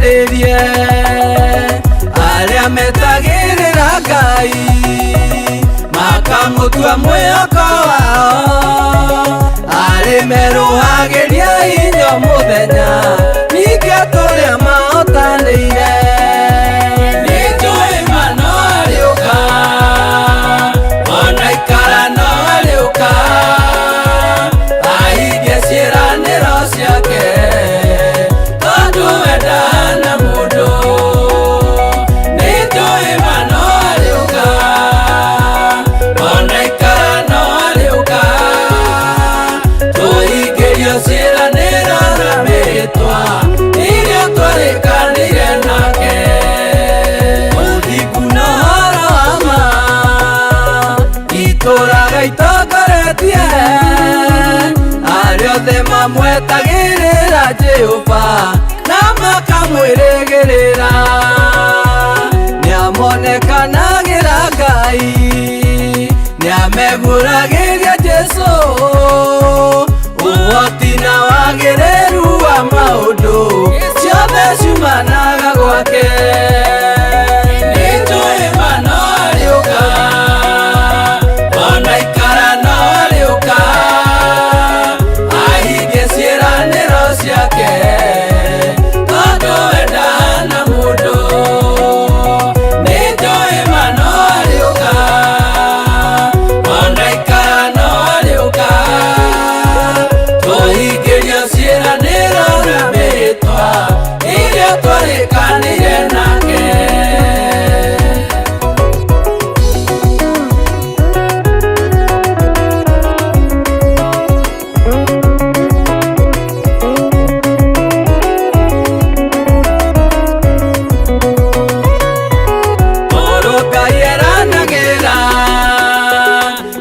thikiririe aria metagirira Ngai makamutua mwihoko wao ari meruhagiria hinya muthenya ninge turia mahotanire nijui mano ariuka ona ikara no ariuka ahingie ciĩranĩro ciake tondu endana mundu nijui mano ariuka ona ikara no ariuka tuhingĩrio ciĩranĩro na mĩĩtwa iria twarĩkanĩire nake ũthingu na ũhoro wa ma itũũraga itongoretie arĩa othe mamwetagĩrĩra Jehova na makamwĩrĩgĩrĩra nĩamonekanagĩra Ngai nĩameguragĩria Jesũ ũhoti na wagĩrĩru wa maũndũ ciothe ciumanaga gwake nĩnjũĩ mano ariũka ona ikara no ariũka ahingie ciĩranĩro ciake tondu endana mundu nĩnjũĩ mano ariũka ona ikara no ariũka tuhingĩrio ciĩranĩro na mĩĩtwa iria twarĩkanĩire nake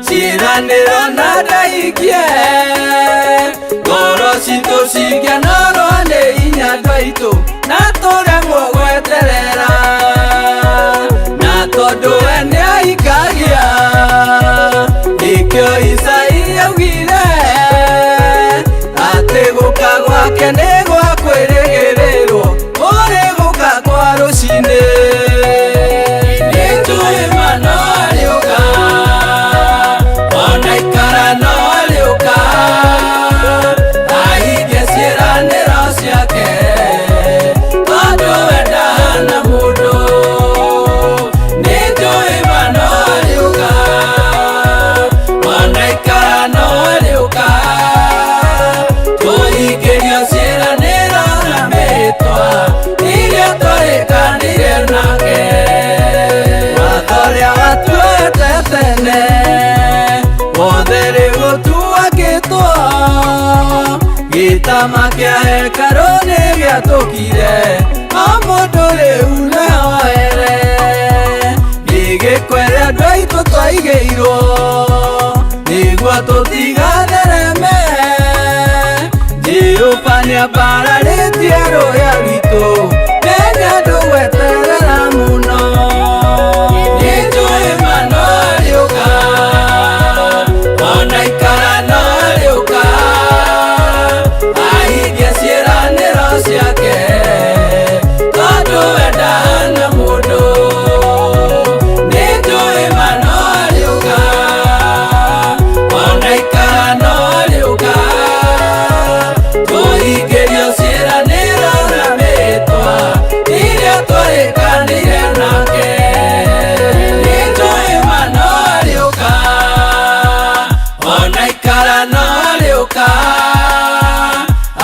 ciĩranĩro na ndaikie ngoro citũ cingĩanorwo nĩ hinya andũ aitũ na tũremwo gweterera na tondũ we nĩahingagia nĩkĩo Isaia augire atĩ gũka gwake nĩ gwa kwĩrĩgĩrĩrwo kũrĩ gũka kwa rũcinĩ nĩnjũĩ mano ariũka ona ikara no ariũka ahingie ciĩranĩro ciake tondu endana mundu nĩnjũĩ mano ariũka ona ikara no ariũka tuhingĩrio ciĩranĩro na mĩĩtwa iria twarĩkanĩire nake watho ũrĩa watuĩte tene wothe rĩgũtuakĩtwo gĩtama kĩa hekarũ nĩgĩatũkire o mũndũ rĩu nĩoere nĩgĩkwere andũ aitũ twaigĩirwo nĩguo tũtigathereme Jehova nĩambararĩtie rũya rwitũ nĩ andũ gweterera mũno nĩnjũĩ mano ariũka ona ikara no ariũka ahingie ciĩranĩro ciake tondu endana mundu nĩnjũĩ mano ariũka ona ikara no ariũka tuhingĩrio ciĩranĩro na mĩĩtwa iria twarĩkanĩire nake nĩnjũĩ mano ariũka ona ikara no ariũka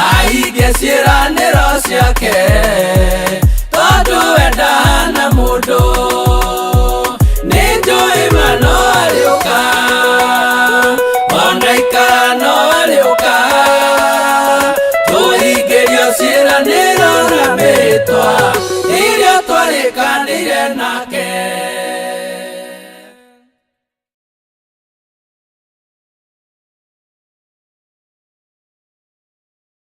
ahingie ciĩranĩro ciake tondu endana mundu nĩnjũĩ mano ariũka ona ikara no ariũka tuhingĩrio ciĩranĩro na mĩĩtwa iria twarĩkanĩire nake